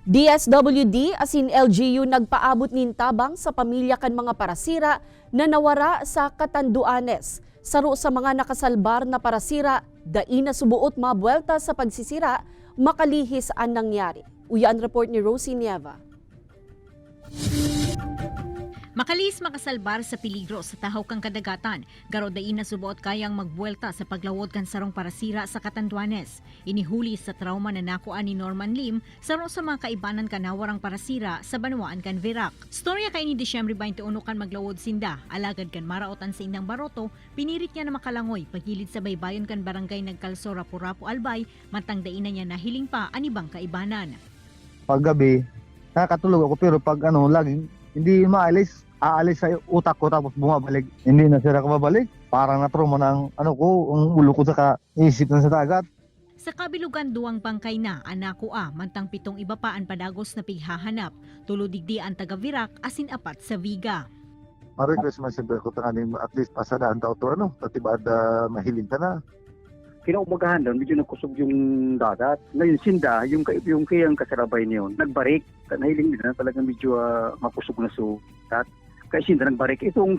DSWD asin LGU nagpaabot nin tabang sa pamilya kan mga parasira na nawara sa Catanduanes. Saro sa mga nakasalbar na parasira, dai na subuot mabuelta sa pagsisira, makalihis ang nangyari. Uyan report ni Rosie Nieva. Makalis makasalbar sa peligro sa tahaw kang kadagatan, garo dain na subuot kayang magbuelta sa paglawod kan sarong parasira sa Catanduanes. Inihuli sa trauma na nakuan ni Norman Lim saro sa mga kaibanan kanawarang parasira sa Banwaan kan Virac. Storya kay ni Disyembre 21 kan maglawod sinda, alagad kan maraotan sa indang baroto, pinirit niya na makalangoy pagilid sa baybayon kan barangay Nagkalso Rapu-Rapu Albay, matang dain na niya nahiling pa anibang kaibanan. Paggabi, nakakatulog ako pero pag laging hindi aalis sa utak ko tapos bumabalik. Hindi na sila kababalik. Parang na-trauma ng ang ulo ko sa isip na sa dagat. Sa kabilugan duwang bangkay na anako mantang 7 iba pa ang padagos na pighahanap. Tulodigdi ang taga Virac asin apat sa Viga. Ma-request man siyempre ko tanganin at least pasadaan tao to tatibad mahiling ka na. Kinaumagahan doon, medyo nagkusog yung dagat. Ngayon sinda, yung kayang kasarabay niyo, nagbarik. Nahiling nila talagang medyo makusog na sukat. Kaya sinda nagbarik. Itong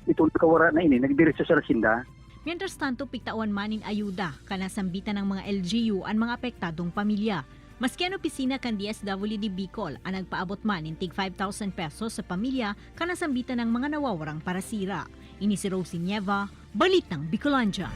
nakawara na ini, nagdiretso sa sinda. Mientras tanto, piktawan manin ayuda, kanasambitan ng mga LGU ang mga apektadong pamilya. Maski ang opisina kan DSWD Bicol ang nagpaabot man ng tig 5,000 pesos sa pamilya kanasambitan ng mga nawawarang parasira. Ini si Rosie Nieva, Balitang Bicolandia.